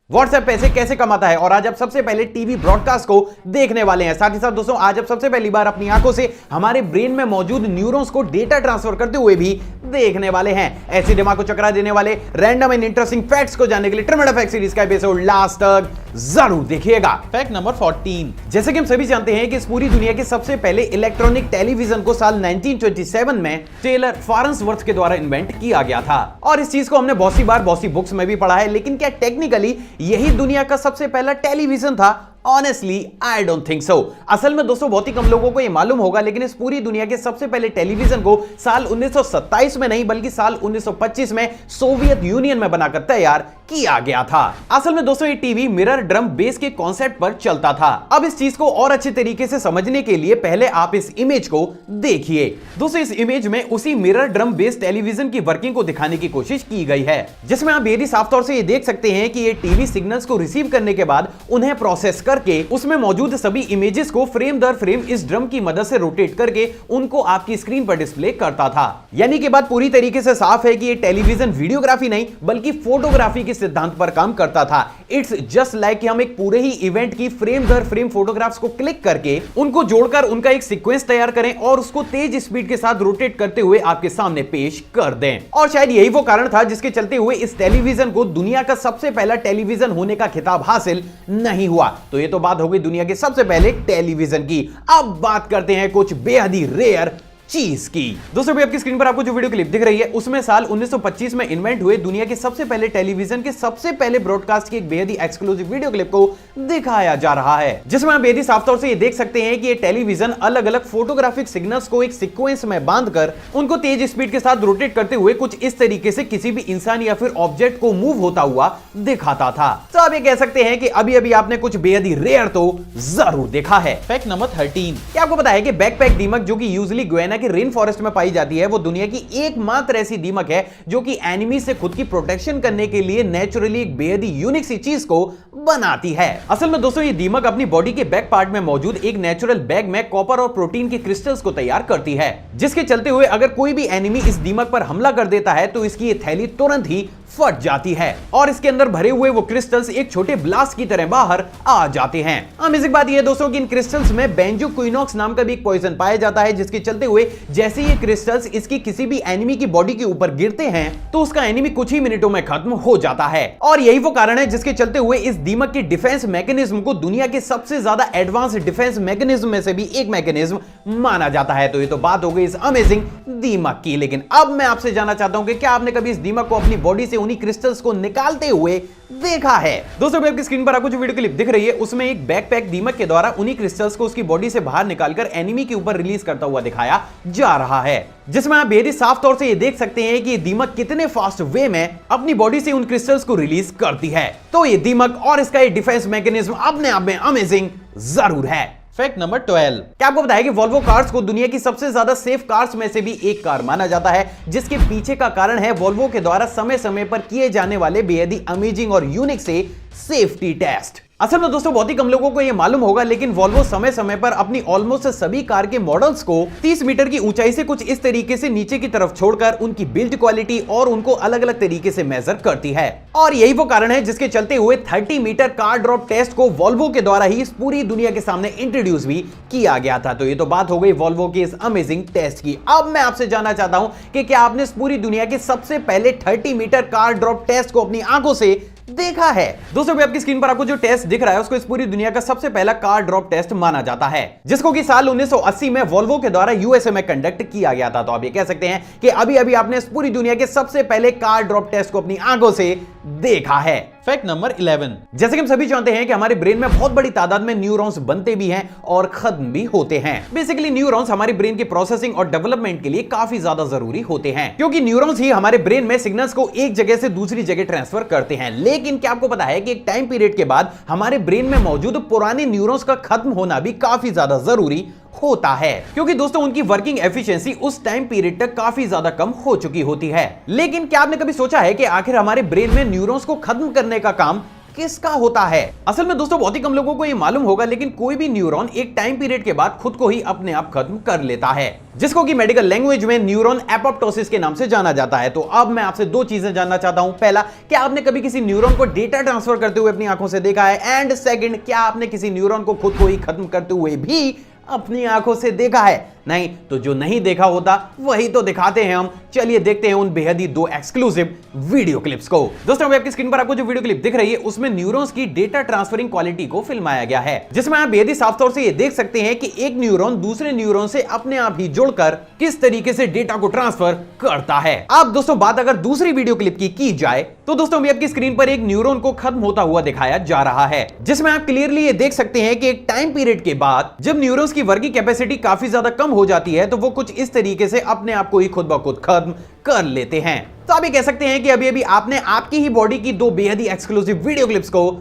WhatsApp पैसे कैसे कमाता है और आज आप सबसे पहले टीवी ब्रॉडकास्ट को देखने वाले हैं। साथ ही साथ दोस्तों आज आप सबसे पहली बार अपनी आंखों से हमारे ब्रेन में मौजूद न्यूरॉन्स को डेटा ट्रांसफर करते हुए भी देखने वाले हैं। ऐसे दिमाग को चकरा देने वाले रैंडम एंड इंटरेस्टिंग फैक्ट्स को जानने के लिए ट्रिमेंडस फैक्ट सीरीज का एपिसोड लास्ट तक जरूर देखिएगा। Fact number 14। जैसे कि हम सभी जानते हैं कि इस पूरी दुनिया के सबसे पहले इलेक्ट्रॉनिक टेलीविजन को साल 1927 में टेलर फारेंसवर्थ के द्वारा इन्वेंट किया गया था और इस चीज को हमने बहुत सी बार बहुत सी बुक्स में भी पढ़ा है, लेकिन क्या टेक्निकली यही दुनिया का सबसे पहला टेलीविजन था? Honestly, I don't think so। असल में दोस्तों बहुत ही कम लोगों को यह मालूम होगा, लेकिन इस पूरी दुनिया के सबसे पहले टेलीविजन को साल 1927 में नहीं बल्कि साल 1925 में सोवियत यूनियन में बनाकर तैयार किया गया था। असल में दोस्तों ये टीवी मिरर ड्रम बेस के कॉन्सेप्ट पर चलता था। अब इस चीज को और अच्छे तरीके से समझने के लिए पहले आप इस इमेज को देखिए। दोस्तों इस इमेज में उसी मिरर ड्रम बेस टेलीविजन की वर्किंग को दिखाने की कोशिश की गई है, जिसमें आप बेहद साफ तौर से ये देख सकते हैं कि ये टीवी सिग्नल्स को रिसीव करने के बाद उन्हें प्रोसेस करके उसमें मौजूद सभी इमेजेस को फ्रेम दर फ्रेम इस ड्रम की मदद से रोटेट करके उनको आपकी स्क्रीन पर डिस्प्ले करता था। यानी कि बात पूरी तरीके से साफ है कि ये टेलीविजन वीडियोग्राफी नहीं बल्कि फोटोग्राफी के सिद्धांत पर काम करता था। इट्स जस्ट लाइक कि हम एक पूरे ही इवेंट की फ्रेम दर फ्रेम फोटोग्राफ्स को क्लिक करके उनको जोड़कर उनका एक सीक्वेंस तैयार करें और उसको तेज स्पीड के साथ रोटेट करते हुए आपके सामने पेश कर दें। और शायद यही वो कारण था जिसके चलते हुए इस टेलीविजन को दुनिया का सबसे पहला टेलीविजन होने का खिताब हासिल नहीं हुआ। तो ये तो बात हो गई दुनिया के सबसे पहले टेलीविजन की। अब बात करते हैं कुछ बेहद ही रेयर चीज की। दोस्तों भी आपकी स्क्रीन पर आपको जो वीडियो क्लिप दिख रही है उसमें साल 1925 में इन्वेंट हुए दुनिया के सबसे पहले टेलीविजन के सबसे पहले ब्रॉडकास्ट की एक बेहद ही एक्सक्लूसिव वीडियो क्लिप को दिखाया जा रहा है, जिसमें आप बेहद ही साफ तौर से ये देख सकते हैं कि ये टेलीविजन अलग अलग फोटोग्राफिक सिग्नल्स को एक सीक्वेंस में बांधकर उनको तेज स्पीड के साथ रोटेट करते हुए कुछ इस तरीके से किसी भी इंसान या फिर ऑब्जेक्ट को मूव होता हुआ दिखाता था। तो आप ये कह सकते हैं कि अभी अभी आपने कुछ बेहद ही रेयर तो जरूर देखा है। Fact number 13। क्या आपको पता है कि बैकपैक दीमक जो कि यूजुअली गुयाना की रेन फॉरेस्ट में पाई जाती है वो दुनिया की एकमात्र ऐसी दीमक है जो कि एनिमी से खुद की प्रोटेक्शन करने के लिए नेचुरली एक बेहद ही यूनिक सी चीज को बनाती है। असल में दोस्तों ये दीमक अपनी बॉडी के बैक पार्ट में मौजूद एक नेचुरल बैग में कॉपर और प्रोटीन के क्रिस्टल्स को तैयार करती है, जिसके चलते हुए अगर कोई भी एनिमी इस दीमक पर हमला कर देता है तो इसकी ये थैली तुरंत ही फट जाती है और इसके अंदर भरे हुए वो क्रिस्टल्स एक छोटे ब्लास्ट की तरह बाहर आ जाते हैं। अमेजिंग बात यह है दोस्तों कि इन क्रिस्टल्स में बेंजोक्विनोक्स नाम का भी एक पॉइजन पाया जाता है, जिसके चलते हुए जैसे ये क्रिस्टल्स इसकी किसी भी एनिमी की बॉडी के ऊपर गिरते हैं तो उसका एनिमी कुछ ही मिनटों में खत्म हो जाता है। और यही वो कारण है जिसके चलते हुए इस दीमक की डिफेंस मैकेनिज्म को दुनिया के सबसे ज्यादा एडवांस डिफेंस मैकेनिज्म में से भी एक मैकेनिज्म माना जाता है। तो ये तो बात हो गई इस अमेजिंग दीमक की, लेकिन अब मैं आपसे जानना चाहता हूं कि क्या आपने कभी इस दीमक को अपनी बॉडी से उन्हीं क्रिस्टल्स को निकालते हुए देखा है? दोस्तों आपकी स्क्रीन पर आपको जो वीडियो क्लिप दिख रही है उसमें एक बैकपैक दीमक के द्वारा उन्हीं क्रिस्टल्स को उसकी बॉडी से बाहर निकालकर एनिमी के ऊपर रिलीज करता हुआ दिखाया जा रहा है, जिसमें आप बेहद साफ तौर से ये देख सकते हैं कि ये दीमक कितने फास्ट वे में अपनी बॉडी से उन क्रिस्टल्स को रिलीज करती है। तो ये दीमक और इसका ये डिफेंस मैकेनिज्म अपने आप में अमेजिंग जरूर है। Fact number 12। क्या आपको बताया कि वोल्वो कार्स को दुनिया की सबसे ज्यादा सेफ कार्स में से भी एक कार माना जाता है, जिसके पीछे का कारण है वोल्वो के द्वारा समय समय पर किए जाने वाले बेहद ही अमेजिंग और यूनिक से सेफ्टी टेस्ट। असल में दोस्तों बहुत ही कम लोगों को यह मालूम होगा, लेकिन वोल्वो समय समय पर अपनी ऑलमोस्ट सभी कार के मॉडल्स को 30 मीटर की ऊंचाई से कुछ इस तरीके से नीचे की तरफ छोड़कर उनकी बिल्ड क्वालिटी और उनको अलग अलग तरीके से मेजर करती है। और यही वो कारण है जिसके चलते हुए 30 मीटर कार ड्रॉप टेस्ट को वोल्वो के द्वारा ही इस पूरी दुनिया के सामने इंट्रोड्यूस भी किया गया था। तो ये तो बात हो गई वोल्वो के इस अमेजिंग टेस्ट की। अब मैं आपसे जानना चाहता हूं कि क्या आपने इस पूरी दुनिया के सबसे पहले 30 मीटर कार ड्रॉप टेस्ट को अपनी आंखों से देखा है? दोस्तों भी आपकी स्क्रीन पर आपको जो टेस्ट दिख रहा है उसको इस पूरी दुनिया का सबसे पहला कार ड्रॉप टेस्ट माना जाता है, जिसको कि साल 1980 में वोल्वो के द्वारा यूएसए में कंडक्ट किया गया था। तो आप ये कह सकते हैं कि अभी अभी आपने इस पूरी दुनिया के सबसे पहले कार ड्रॉप टेस्ट को अपनी आंखों से देखा है। Fact number 11। जैसे कि हम सभी जानते हैं कि हमारे ब्रेन में बहुत बड़ी तादाद में न्यूरॉन्स बनते भी हैं और खत्म भी होते हैं। बेसिकली न्यूरॉन्स हमारे ब्रेन की प्रोसेसिंग और डेवलपमेंट के लिए काफी ज्यादा जरूरी होते हैं, क्योंकि न्यूरॉन्स ही हमारे ब्रेन में सिग्नल्स को एक जगह से दूसरी जगह ट्रांसफर करते हैं। लेकिन क्या आपको पता है कि एक टाइम पीरियड के बाद हमारे ब्रेन में मौजूद पुराने न्यूरॉन्स का खत्म होना भी काफी ज्यादा जरूरी होता है, क्योंकि दोस्तों उनकी वर्किंग एफिशिएंसी उस टाइम पीरियड तक काफी ज्यादा कम हो चुकी होती है। लेकिन क्या आपने कभी सोचा है कि आखिर हमारे ब्रेन में न्यूरॉन्स को खत्म करने का काम किसका होता है? असल में दोस्तों बहुत ही कम लोगों को ये मालूम होगा, लेकिन कोई भी न्यूरॉन एक टाइम पीरियड के बाद खुद को ही अपने आप खत्म कर लेता है, जिसको कि मेडिकल लैंग्वेज में न्यूरॉन एपोप्टोसिस के नाम से जाना जाता है। तो अब मैं आपसे दो चीजें जानना चाहता हूं। पहला, क्या आपने कभी किसी न्यूरॉन को डेटा ट्रांसफर करते हुए अपनी आंखों से देखा है? एंड सेकंड, क्या आपने किसी न्यूरॉन को खुद को ही खत्म करते हुए भी अपनी आंखों से देखा है? नहीं तो जो नहीं देखा होता वही तो दिखाते हैं हम। चलिए देखते हैं उन बेहद ही दो एक्सक्लूसिव वीडियो क्लिप्स को। दोस्तों आपकी स्क्रीन पर आपको जो वीडियो क्लिप दिख रही है उसमें न्यूरॉन्स की डेटा ट्रांसफरिंग क्वालिटी को फिल्माया गया है, जिसमें आप बेहद ही साफ तौर से ये देख सकते हैं कि एक न्यूरॉन दूसरे न्यूरॉन से अपने आप ही जुड़कर किस तरीके से डेटा को ट्रांसफर करता है। अब दोस्तों बात अगर दूसरी वीडियो क्लिप की जाए तो दोस्तों अभी आपकी स्क्रीन पर एक न्यूरॉन को खत्म होता हुआ दिखाया जा रहा है, जिसमें आप क्लियरली ये देख सकते हैं कि एक टाइम पीरियड के बाद जब न्यूरॉन्स की वर्किंग कैपेसिटी काफी ज्यादा कम हो जाती है तो वो कुछ इस तरीके से अपने आप को ही खुद ब खुद खत्म कर लेते हैं। तो आप ये कह सकते हैं कि अभी अभी आपने आपकी ही बॉडी की दो बेहद ही एक्सक्लूसिव वीडियो क्लिप्स को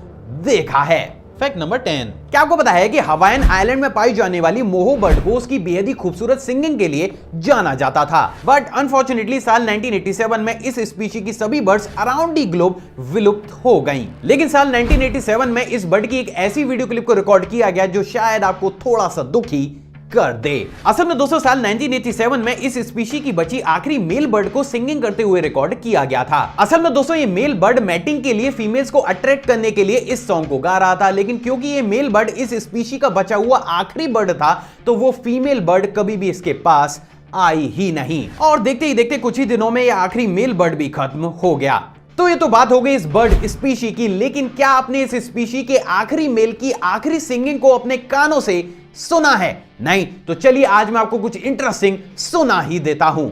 देखा है। Fact number 10। क्या आपको पता है कि हवाईन आइलैंड में पाई जाने वाली मोहो बर्ड को उसकी बेहद ही खूबसूरत सिंगिंग के लिए जाना जाता था, बट अनफॉर्चुनेटली साल 1987 में इस स्पीशी की सभी बर्ड्स अराउंड दी ग्लोब विलुप्त हो गईं। लेकिन साल 1987 में इस बर्ड की एक ऐसी वीडियो क्लिप को रिकॉर्ड किया गया जो शायद आपको थोड़ा सा दुखी कर दे। असल में दोस्तों साल 1987 में इस स्पीशी की बची आखिरी मेल बर्ड को सिंगिंग करते हुए रिकॉर्ड किया गया था। असल में दोस्तों ये मेल बर्ड मैटिंग के लिए फीमेल्स को अट्रैक्ट करने के लिए इस सॉन्ग को गा रहा था, लेकिन क्योंकि ये मेल बर्ड इस स्पीशी का बचा हुआ आखिरी बर्ड था तो वो फीमेल बर्ड कभी भी इसके पास आई ही नहीं, और देखते ही देखते कुछ ही दिनों में यह आखिरी मेल बर्ड भी खत्म हो गया। तो ये तो बात हो गई इस बर्ड स्पीशी की, लेकिन क्या आपने इस स्पीशी के आखिरी मेल की आखिरी सिंगिंग को अपने कानों से सुना है? नहीं तो चलिए आज मैं आपको कुछ इंटरेस्टिंग सुना ही देता हूं।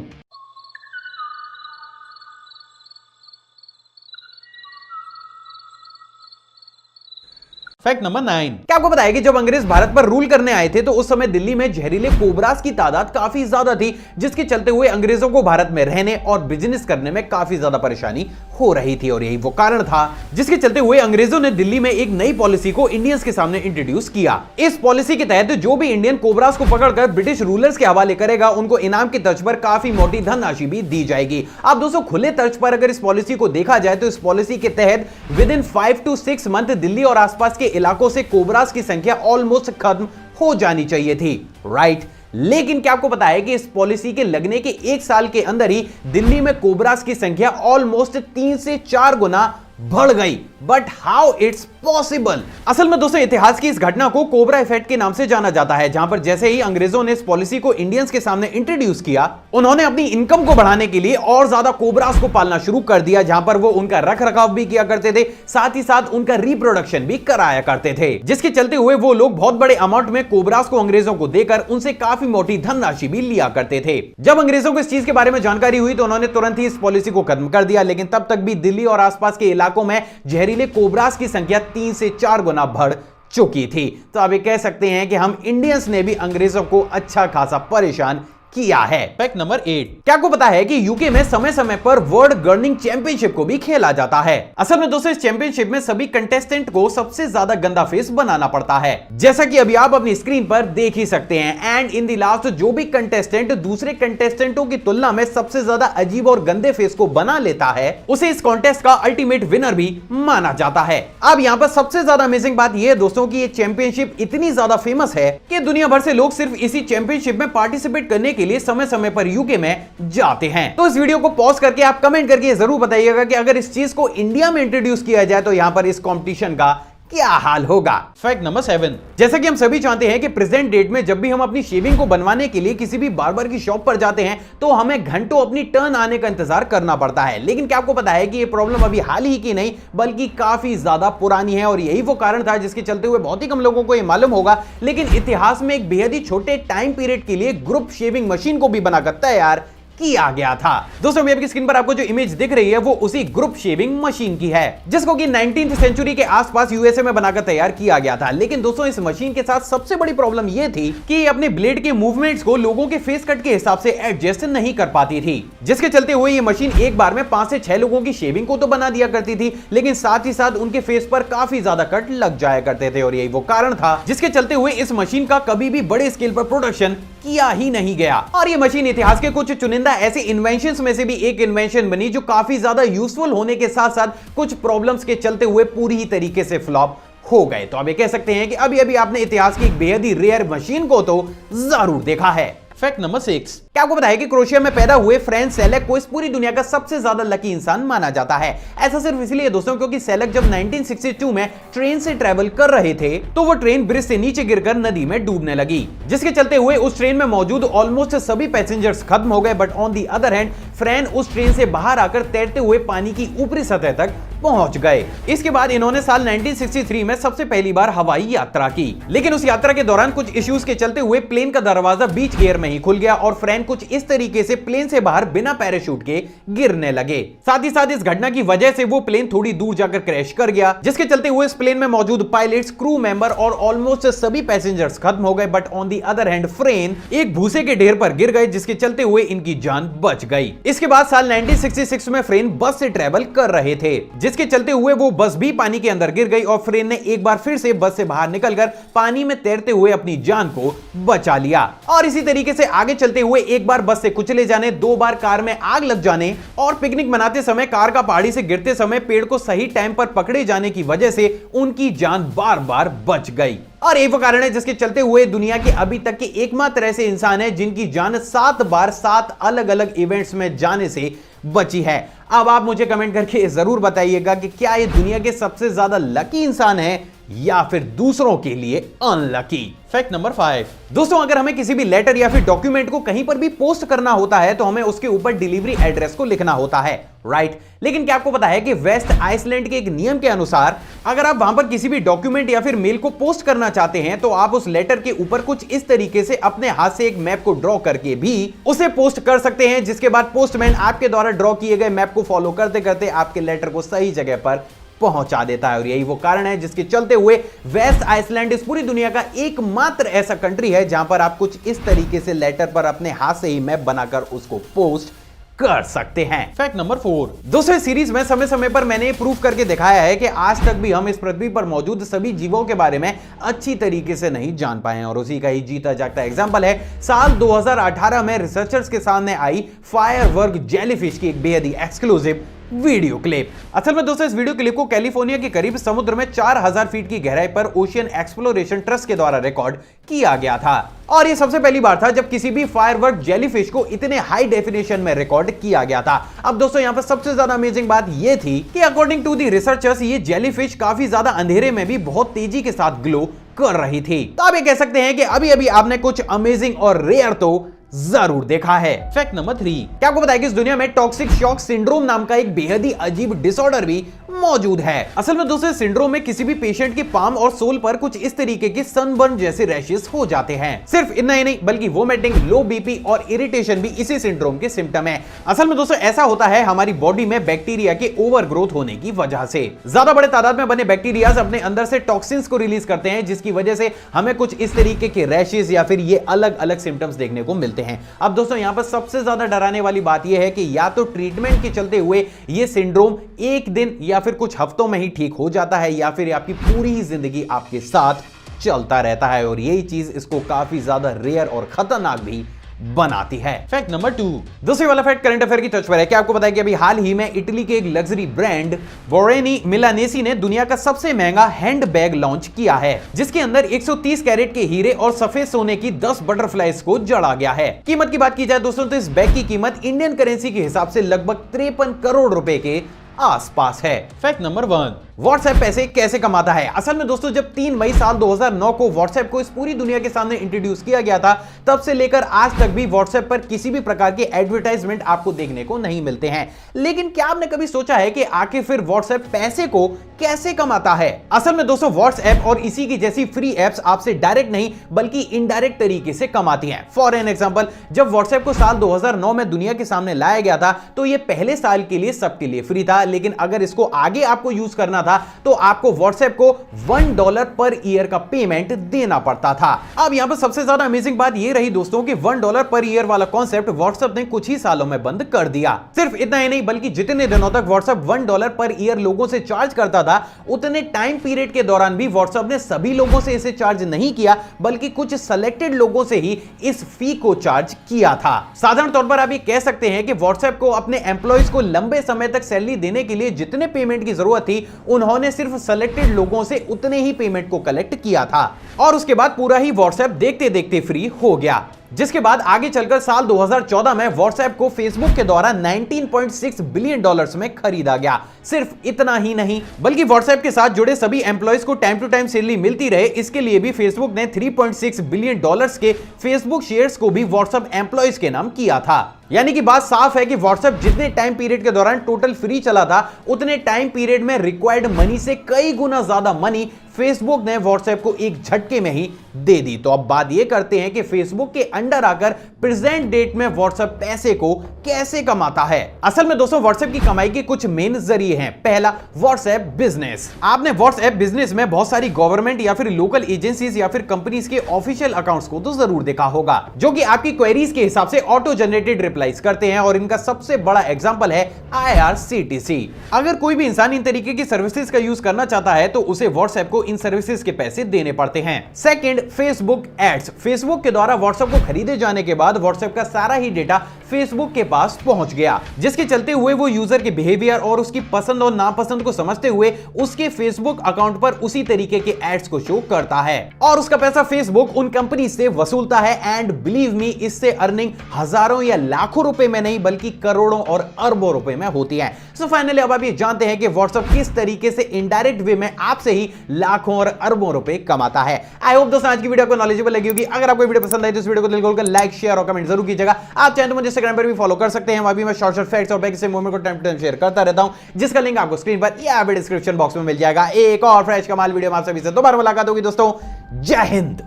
Fact number 9। क्या आपको पता है कि जब अंग्रेज भारत पर रूल करने आए थे तो उस समय दिल्ली में जहरीले कोबरास की तादाद काफी ज्यादा थी, जिसके चलते हुए अंग्रेजों को भारत में रहने और बिजनेस करने में काफी ज्यादा परेशानी हो रही थी, और यही वो कारण था जिसके चलते हुए अंग्रेजों ने दिल्ली में एक नई पॉलिसी को इंडियंस के सामने इंट्रोड्यूस किया। इस पॉलिसी के तहत जो भी इंडियन कोबरास को पकड़कर ब्रिटिश रूलर्स के हवाले करेगा उनको इनाम की तर्ज पर काफी मोटी धनराशि भी दी जाएगी। अब दोस्तों खुले तर्ज पर अगर इस पॉलिसी को देखा जाए तो इस पॉलिसी के तहत with in 5 to 6 month Delhi और आसपास के इलाकों से कोबरास की संख्या ऑलमोस्ट खत्म हो जानी चाहिए थी, राइट। लेकिन क्या आपको पता है कि इस पॉलिसी के लगने के 1 साल के अंदर ही दिल्ली में कोबरास की संख्या ऑलमोस्ट 3 से 4 गुना बढ़ गई। But how it's possible? असल में दोस्तों इतिहास की इस घटना को कोबरा इफेक्ट के नाम से जाना जाता है, जहां पर जैसे ही अंग्रेजों ने इस पॉलिसी को इंडियंस के सामने इंट्रोड्यूस किया, उन्होंने अपनी इनकम को बढ़ाने के लिए और ज्यादा कोबरास को पालना शुरू कर दिया, जहां पर वो उनका रख रखाव भी किया करते थे, साथ ही साथ उनका रिप्रोडक्शन भी कराया करते थे, जिसके चलते हुए वो लोग बहुत बड़े अमाउंट में कोबरास को अंग्रेजों को देकर उनसे काफी मोटी धनराशि भी लिया करते थे। जब अंग्रेजों को इस चीज के बारे में जानकारी हुई तो उन्होंने तुरंत ही इस पॉलिसी को खत्म कर दिया, लेकिन तब तक भी दिल्ली और आसपास के इलाकों में जहरीले कोबरास की संख्या 3 से 4 गुना बढ़ चुकी थी। तो आप ये कह सकते हैं कि हम इंडियंस ने भी अंग्रेजों को अच्छा खासा परेशान किया है। Fact number 8। क्या आपको पता है कि यूके में समय समय पर वर्ल्ड गर्निंग चैंपियनशिप को भी खेला जाता है? असल में दोस्तों इस चैंपियनशिप में सभी कंटेस्टेंट को सबसे ज्यादा गंदा फेस बनाना पड़ता है, जैसा कि अभी आप अपनी स्क्रीन पर देख ही सकते हैं। एंड इन द लास्ट जो भी कंटेस्टेंट दूसरे कंटेस्टेंटों की तुलना में सबसे ज्यादा अजीब और गंदे फेस को बना लेता है उसे इस कॉन्टेस्ट का अल्टीमेट विनर भी माना जाता है। अब यहाँ पर सबसे ज्यादा अमेजिंग बात यह है दोस्तों की ये चैंपियनशिप इतनी ज्यादा फेमस है कि दुनिया भर से लोग सिर्फ इसी चैंपियनशिप में पार्टिसिपेट करने के लिए समय समय पर यूके में जाते हैं। तो इस वीडियो को पॉज करके आप कमेंट करके जरूर बताइएगा कि अगर इस चीज को इंडिया में इंट्रोड्यूस किया जाए तो यहां पर इस कंपटीशन का क्या हाल होगा। Fact number 7। जैसा कि हम सभी जानते हैं कि प्रेजेंट डेट में जब भी हम अपनी शेविंग को बनवाने के लिए किसी भी बार्बर की शॉप पर जाते हैं तो हमें घंटों अपनी टर्न आने का इंतजार करना पड़ता है। लेकिन क्या आपको पता है कि ये प्रॉब्लम अभी हाल ही की नहीं बल्कि काफी ज्यादा पुरानी है, और यही वो कारण था जिसके चलते हुए बहुत ही कम लोगों को ये मालूम होगा, लेकिन इतिहास में एक बेहद ही छोटे टाइम पीरियड के लिए ग्रुप शेविंग मशीन को भी बनाकर तैयार किया गया था। दोस्तों अभी आपकी स्क्रीन पर आपको जो इमेज दिख रही है वो उसी ग्रुप शेविंग मशीन की है, जिसको कि 19th सेंचुरी के आसपास यूएसए में बनाकर तैयार किया गया था। लेकिन दोस्तों इस मशीन के साथ सबसे बड़ी प्रॉब्लम यह थी कि ये अपने ब्लेड के मूवमेंट्स को लोगों के फेस कट के हिसाब से एडजस्ट नहीं कर पाती थी, जिसके चलते हुए ये मशीन एक बार में 5 से 6 लोगों की शेविंग को तो बना दिया करती थी, लेकिन साथ ही साथ उनके फेस पर काफी ज्यादा कट लग जाया करते थे, और यही वो कारण था जिसके चलते हुए इस मशीन का कभी भी बड़े स्केल पर प्रोडक्शन किया ही नहीं गया। और ये मशीन इतिहास के कुछ चुनिंदा ऐसे इन्वेंशंस में से भी एक इन्वेंशन बनी जो काफी ज्यादा यूजफुल होने के साथ साथ कुछ प्रॉब्लम्स के चलते हुए पूरी ही तरीके से फ्लॉप हो गए। तो अब ये कह सकते हैं कि अभी अभी आपने इतिहास की एक बेहद ही रेयर मशीन को तो जरूर देखा है। Fact number 6। क्या आपको पता है कि क्रोएशिया में पैदा हुए फ्रेंच सेलेक को इस पूरी दुनिया का सबसे ज्यादा लकी इंसान माना जाता है। ऐसा सिर्फ इसलिए दोस्तों क्योंकि सेलेक जब 1962 में ट्रेन से ट्रेवल कर रहे थे तो वो ट्रेन ब्रिज से नीचे गिरकर नदी में डूबने लगी, जिसके चलते हुए उस ट्रेन में मौजूद ऑलमोस्ट सभी पैसेंजर्स खत्म हो गए। But on the other hand फ्रैन उस ट्रेन से बाहर आकर तैरते हुए पानी की ऊपरी सतह तक पहुंच गए। इसके बाद इन्होंने साल 1963 में सबसे पहली बार हवाई यात्रा की, लेकिन उस यात्रा के दौरान कुछ इश्यूज के चलते हुए प्लेन का दरवाजा बीच एयर में ही खुल गया और फ्रैन कुछ इस तरीके से प्लेन से बाहर बिना पैराशूट के गिरने लगे। साथ ही साथ इस घटना की वजह से वो प्लेन थोड़ी दूर जाकर क्रैश कर गया, जिसके चलते हुए इस प्लेन में मौजूद पायलट्स, क्रू मेंबर और ऑलमोस्ट सभी पैसेंजर्स खत्म हो गए। But on the other hand फ्रेन एक भूसे के ढेर पर गिर गए, जिसके चलते हुए इनकी जान बच गई। इसके बाद साल 1966 में फ्रेन बस से ट्रेवल कर रहे थे, जिसके चलते हुए वो बस भी पानी के अंदर गिर गई और फ्रेन ने एक बार फिर से बस से बाहर निकलकर पानी में तैरते हुए अपनी जान को बचा लिया। और इसी तरीके से आगे चलते हुए एक बार बस से कुचले जाने, 2 बार कार में आग लग जाने और पिकनिक मनाते समय कार का पहाड़ी से गिरते समय पेड़ को सही टाइम पर पकड़े जाने की वजह से उनकी जान बार बार बच गई। और एक वो कारण है जिसके चलते हुए दुनिया के अभी तक के एकमात्र ऐसे इंसान है जिनकी जान 7 बार 7 अलग अलग इवेंट्स में जाने से बची है। अब आप मुझे कमेंट करके जरूर बताइएगा कि क्या ये दुनिया के सबसे ज्यादा लकी इंसान है या फिर दूसरों के लिए अनलकी। Fact number 5। दोस्तों अगर हमें किसी भी लेटर या फिर डॉक्यूमेंट को कहीं पर भी पोस्ट करना होता है तो हमें उसके ऊपर डिलीवरी एड्रेस को लिखना होता है, राइट। लेकिन क्या आपको पता है कि वेस्ट आइसलैंड के एक नियम के अनुसार अगर आप वहां पर किसी भी डॉक्यूमेंट या फिर मेल को पोस्ट करना चाहते हैं तो आप उस लेटर के ऊपर कुछ इस तरीके से अपने हाथ से एक मैप को ड्रॉ करके भी उसे पोस्ट कर सकते हैं, जिसके बाद पोस्टमैन आपके द्वारा ड्रॉ किए गए मैप को फॉलो करते करते आपके लेटर को सही जगह पर पहुंचा देता है। और यही वो कारण है जिसके चलते हुए वेस्ट आइसलैंड इस पूरी दुनिया का एकमात्र ऐसा कंट्री है जहां पर आप कुछ इस तरीके से लेटर पर अपने हाथ से ही मैप बनाकर उसको पोस्ट कर सकते हैं। Fact number 4। दोस्तों इस सीरीज में समय समय पर मैंने प्रूव करके दिखाया है कि आज तक भी हम इस पृथ्वी पर मौजूद सभी जीवों के बारे में अच्छी तरीके से नहीं जान पाए हैं और उसी का ही जीता जागता एग्जांपल है साल 2018 में रिसर्चर्स के सामने आई फायरवर्क जेलीफिश की एक बेहद ही एक्सक्लूसिव वीडियो क्लिप। असल में दोस्तों इस वीडियो क्लिप को कैलिफोर्निया के करीब समुद्र में 4000 फीट की गहराई पर ओशियन एक्सप्लोरेशन ट्रस्ट के द्वारा रिकॉर्ड किया गया था और यह सबसे पहली बार था जब किसी भी फायरवर्क जेलीफिश को इतने हाई डेफिनेशन में रिकॉर्ड किया गया था। अब दोस्तों यहां पर सबसे ज्यादा अमेजिंग बात यह थी कि अकॉर्डिंग टू दी रिसर्चर्स ये जेलीफिश काफी ज्यादा अंधेरे में भी बहुत तेजी के साथ ग्लो कर रही थी। तो आप ये कह सकते हैं कि अभी अभी आपने कुछ अमेजिंग और रेयर तो जरूर देखा है। Fact number 3। क्या आपको पता है कि इस दुनिया में टॉक्सिक शॉक सिंड्रोम नाम का एक बेहद ही अजीब डिसऑर्डर भी मौजूद है। असल में दोस्तों सिंड्रोम में किसी भी पेशेंट के पाम और सोल पर कुछ इस तरीके के सनबर्न जैसे रैशेस हो जाते हैं। सिर्फ इतना ही नहीं बल्कि वोमिटिंग, लो बीपी और इरिटेशन भी इसी सिंड्रोम के सिम्टम है। असल में दोस्तों ऐसा होता है हमारी बॉडी में बैक्टीरिया के ओवर ग्रोथ होने की वजह से। ज्यादा बड़े तादाद में बने बैक्टीरिया अपने अंदर से टॉक्सिन्स को रिलीज करते हैं जिसकी वजह से हमें कुछ इस तरीके के रैशेस या फिर ये अलग अलग सिम्टम्स देखने को मिलते हैं। अब दोस्तों यहां पर सबसे ज्यादा डराने वाली बात यह है कि या तो ट्रीटमेंट के चलते हुए ये सिंड्रोम एक दिन या फिर कुछ हफ्तों में ही ठीक हो जाता है या फिर आपकी पूरी जिंदगी आपके साथ चलता रहता है और यही चीज इसको काफी ज्यादा रेयर और खतरनाक भी बनाती है। Fact number 2। दूसरी वाला फैक्ट करंट अफेयर की टच पर है। क्या आपको पता है कि अभी हाल ही में इटली के एक लग्जरी ब्रांड बोरेनी मिलानेसी ने दुनिया का सबसे महंगा हैंड बैग लॉन्च किया है जिसके अंदर 130 कैरेट के हीरे और सफेद सोने की 10 बटरफ्लाइज को जड़ा गया है। कीमत की बात की जाए दोस्तों तो इस बैग की कीमत इंडियन करेंसी के हिसाब से लगभग 53 करोड़ रुपए के आसपास है। Fact number 1। व्हाट्सएप पैसे कैसे कमाता है। असल में दोस्तों जब 3 मई साल 2009 को व्हाट्सएप को इस पूरी दुनिया के सामने इंट्रोड्यूस किया गया था तब से लेकर आज तक भी व्हाट्सएप पर किसी भी प्रकार के एडवर्टाइजमेंट आपको देखने को नहीं मिलते हैं। लेकिन क्या आपने कभी सोचा है कि आखिर फिर व्हाट्सएप पैसे को कैसे कमाता है। असल में दोस्तों व्हाट्सएप और इसी की जैसी फ्री एप्स आपसे डायरेक्ट नहीं बल्कि इनडायरेक्ट तरीके से कमाती हैं। फॉर एन एग्जांपल जब व्हाट्सएप को साल 2009 में दुनिया के सामने लाया गया था तो यह पहले साल के लिए सबके लिए फ्री था, लेकिन अगर इसको आगे आपको यूज करना था था तो आपको व्हाट्सएप को $1 पर ईयर का पेमेंट देना पड़ता था। अब यहां पर सबसे ज्यादा अमेजिंग बात यह रही दोस्तों कि $1 पर ईयर वाला कॉन्सेप्ट व्हाट्सएप ने कुछ ही सालों में बंद कर दिया। सिर्फ इतना ही नहीं बल्कि जितने दिनों तक व्हाट्सएप $1 पर ईयर लोगों से चार्ज करता था उतने टाइम पीरियड के दौरान भी व्हाट्सएप ने सभी लोगों से इसे चार्ज नहीं किया बल्कि कुछ सेलेक्टेड लोगों से ही इस फी को चार्ज किया था। साधारण तौर पर आप ये कह सकते हैं कि व्हाट्सएप को अपने एम्प्लॉइज को लंबे समय तक सैलरी देने के लिए जितने पेमेंट की जरूरत थी उन्होंने सिर्फ सेलेक्टेड लोगों से उतने ही पेमेंट को कलेक्ट किया था और उसके बाद पूरा ही व्हाट्सएप देखते देखते फ्री हो गया। जिसके बाद आगे चलकर साल 2014 में व्हाट्सएप को फेसबुक के द्वारा $19.6 बिलियन में खरीदा गया। सिर्फ इतना ही नहीं बल्कि व्हाट्सएप के साथ जुड़े सभी एम्प्लॉइज को टाइम टू टाइम सैलरी मिलती रहे इसके लिए भी फेसबुक ने $3.6 बिलियन के फेसबुक शेयर्स को भी व्हाट्सएप एम्प्लॉइज के नाम किया था। यानी कि बात साफ है कि व्हाट्सएप जितने टाइम पीरियड के दौरान टोटल फ्री चला था उतने टाइम पीरियड में रिक्वायर्ड मनी से कई गुना ज्यादा मनी फेसबुक ने व्हाट्सएप को एक झटके में ही दे दी। तो अब बात यह करते हैं कि फेसबुक के अंडर आकर प्रेजेंट डेट में व्हाट्सएप पैसे को कैसे कमाता है। असल में दोस्तों व्हाट्सएप की कमाई के कुछ मेन जरिए हैं। पहला, व्हाट्सएप बिजनेस। आपने व्हाट्सएप बिजनेस में बहुत सारी गवर्नमेंट या फिर लोकल एजेंसीज या फिर कंपनीज के ऑफिशियल अकाउंट्स को तो जरूर देखा होगा जो कि आपकी क्वेरीज के हिसाब से ऑटो जनरेटेड रिप्लाईज करते हैं और इनका सबसे बड़ा एग्जांपल है IRCTC। अगर कोई भी इंसान इन तरीके की सर्विसेज का यूज करना चाहता है तो उसे व्हाट्सएप को इन सर्विसेज के पैसे देने पड़ते हैं। Second, Facebook ads. फेसबुक के द्वारा व्हाट्सएप को खरीदे जाने के बाद व्हाट्सएप का सारा ही डेटा फेसबुक के पास पहुंच गया जिसके चलते हुए वो यूजर के बिहेवियर और उसकी पसंद और नापसंद को समझते हुए उसके फेसबुक अकाउंट पर उसी तरीके के एड्स को शो करता है और उसका पैसा फेसबुक उन कंपनी से वसूलता है। एंड बिलीव मी, इससे अर्निंग हजारों या लाखों रुपए में नहीं बल्कि करोड़ों और अरबों रुपए में होती है। सो फाइनली अब आप ये जानते हैं कि व्हाट्सएप किस तरीके से इनडायरेक्ट वे में आपसे ही लाखों और अरबों रुपए कमाता है। आई होप दोस्तों आज की वीडियो को नॉलेजेबल लगी होगी। अगर आपको वीडियो पसंद आई तो इस वीडियो को दिल खोलकर लाइक, शेयर और कमेंट जरूर कीजिएगा। आप चाहें तो मुझे इंस्टाग्राम पर भी फॉलो कर सकते हैं, वहां भी मैं शॉर्ट फैक्ट्स और बैक से मूवमेंट को टाइम टू टाइम शेयर करता रहता हूं जिसका लिंक आपको स्क्रीन पर या डिस्क्रिप्शन बॉक्स में मिल जाएगा। एक और फ्रेश कमाल वीडियो में आप सभी से दोबारा मुलाकात होगी दोस्तों। जय हिंद।